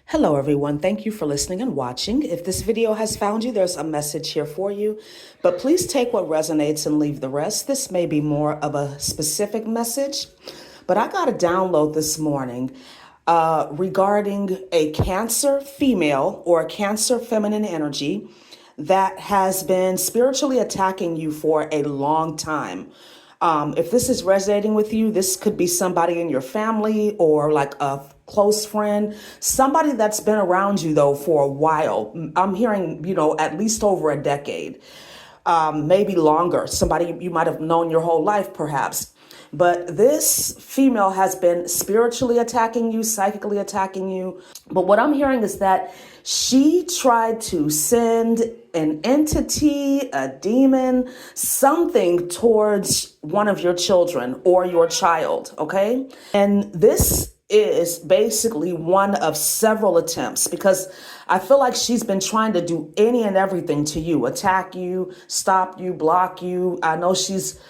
Hello, everyone. Thank you for listening and watching. If this video has found you, there's a message here for you, but please take what resonates and leave the rest. This may be more of a specific message, but I got a download this morning regarding a Cancer female or a Cancer feminine energy that has been spiritually attacking you for a long time. If this is resonating with you, this could be somebody in your family or like a close friend, somebody that's been around you though for a while. I'm hearing, at least over a decade, maybe longer. Somebody you might have known your whole life, perhaps. But this female has been spiritually attacking you, psychically attacking you. But what I'm hearing is that she tried to send an entity, a demon, something towards one of your children or your child, okay? And this is basically one of several attempts because I feel like she's been trying to do any and everything to you, attack you, stop you, block you. I know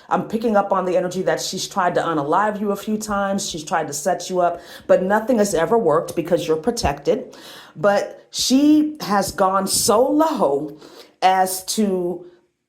I'm picking up on the energy that she's tried to unalive you a few times. She's tried to set you up, but nothing has ever worked because you're protected. But she has gone so low as to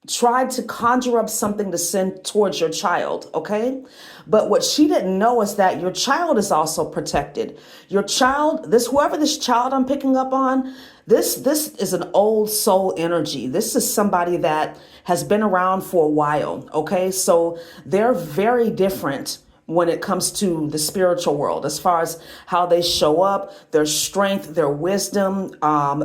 try to conjure up something to send towards your child, okay? But what she didn't know is that your child is also protected. Your child, whoever this child I'm picking up on, this is an old soul energy. This is somebody that has been around for a while, okay? So they're very different when it comes to the spiritual world, as far as how they show up, their strength, their wisdom,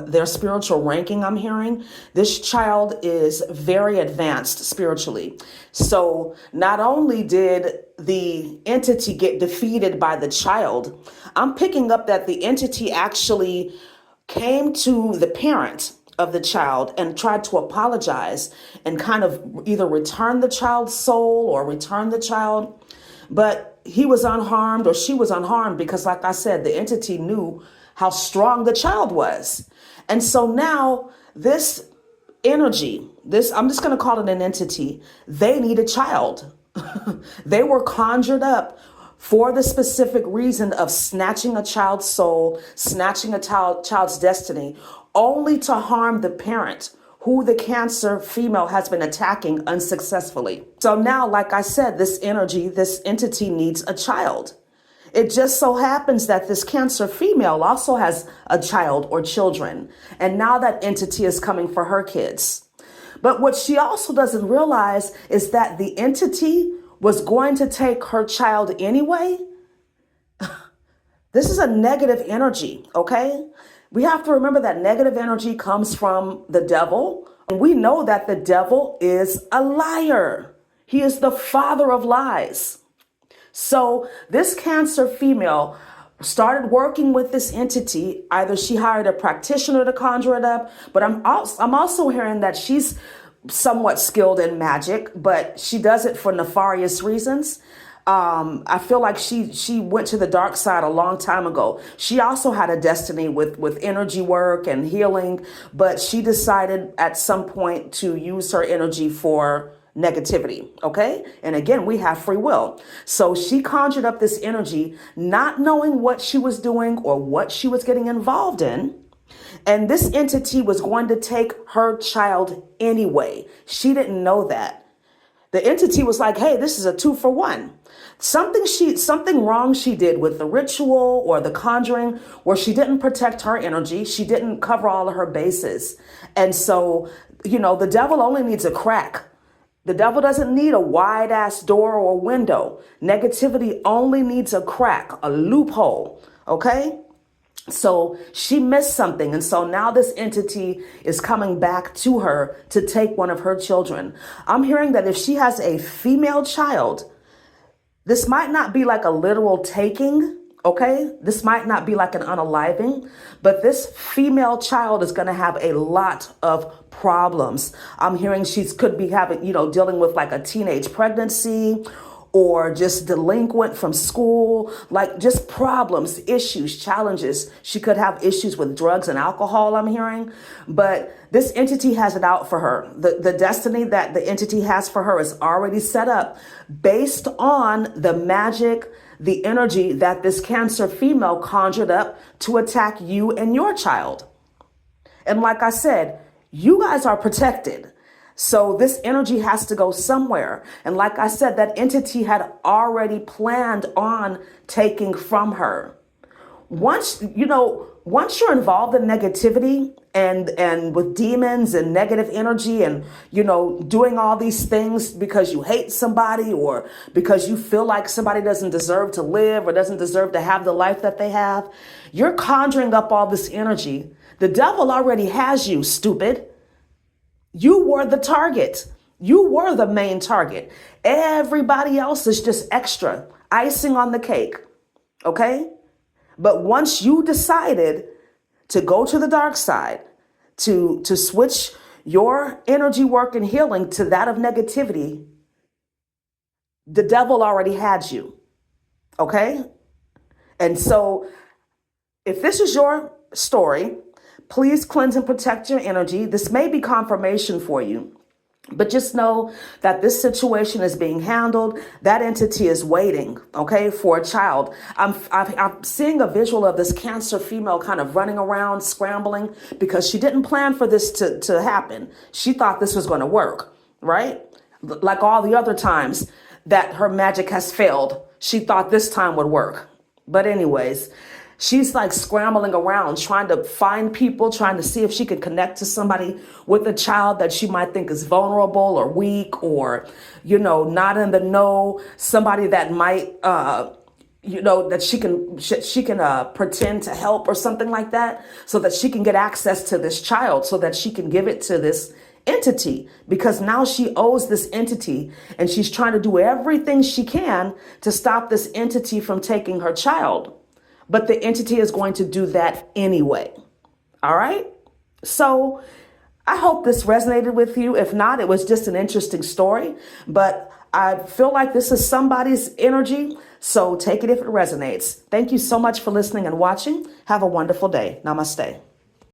their spiritual ranking. I'm hearing this child is very advanced spiritually. So not only did the entity get defeated by the child, I'm picking up that the entity actually came to the parent of the child and tried to apologize and kind of either return the child's soul or return the child. But he was unharmed or she was unharmed because, like I said, the entity knew how strong the child was. And so now this energy, I'm just going to call it an entity, they need a child. They were conjured up for the specific reason of snatching a child's soul, snatching a child's destiny, only to harm the parent who the Cancer female has been attacking unsuccessfully. So now, like I said, this energy, this entity needs a child. It just so happens that this Cancer female also has a child or children. And now that entity is coming for her kids. But what she also doesn't realize is that the entity was going to take her child anyway. This is a negative energy, okay? We have to remember that negative energy comes from the devil. And we know that the devil is a liar. He is the father of lies. So this Cancer female started working with this entity. Either she hired a practitioner to conjure it up, but I'm also hearing that she's somewhat skilled in magic, but she does it for nefarious reasons. I feel like she went to the dark side a long time ago. She also had a destiny with energy work and healing, but she decided at some point to use her energy for negativity, okay? And again, we have free will. So she conjured up this energy, not knowing what she was doing or what she was getting involved in. And this entity was going to take her child anyway. She didn't know that. The entity was like, hey, this is a 2-for-1. Something wrong she did with the ritual or the conjuring where she didn't protect her energy. She didn't cover all of her bases. And so, the devil only needs a crack. The devil doesn't need a wide ass door or window. Negativity only needs a crack, a loophole. Okay? So she missed something. And so now this entity is coming back to her to take one of her children. I'm hearing that if she has a female child, this might not be like a literal taking, okay? This might not be like an unaliving, but this female child is going to have a lot of problems. I'm hearing she could be having, dealing with like a teenage pregnancy or just delinquent from school, like just problems, issues, challenges. She could have issues with drugs and alcohol, I'm hearing, but this entity has it out for her. The destiny that the entity has for her is already set up based on the magic, the energy that this Cancer female conjured up to attack you and your child. And like I said, you guys are protected. So this energy has to go somewhere. And like I said, that entity had already planned on taking from her. Once you're involved in negativity and with demons and negative energy and, doing all these things because you hate somebody or because you feel like somebody doesn't deserve to live or doesn't deserve to have the life that they have, you're conjuring up all this energy. The devil already has you, stupid. You were the target. You were the main target. Everybody else is just extra, icing on the cake. Okay? But once you decided to go to the dark side, to switch your energy work and healing to that of negativity, the devil already had you. Okay? And so if this is your story, please cleanse and protect your energy. This may be confirmation for you, but just know that this situation is being handled. That entity is waiting, okay, for a child. I'm seeing a visual of this Cancer female kind of running around, scrambling, because she didn't plan for this to happen. She thought this was going to work, right? Like all the other times that her magic has failed, she thought this time would work. But anyways, she's like scrambling around, trying to find people, trying to see if she can connect to somebody with a child that she might think is vulnerable or weak or, not in the know, somebody that might, that she can pretend to help or something like that so that she can get access to this child so that she can give it to this entity, because now she owes this entity and she's trying to do everything she can to stop this entity from taking her child. But the entity is going to do that anyway. All right. So I hope this resonated with you. If not, it was just an interesting story. But I feel like this is somebody's energy. So take it if it resonates. Thank you so much for listening and watching. Have a wonderful day. Namaste.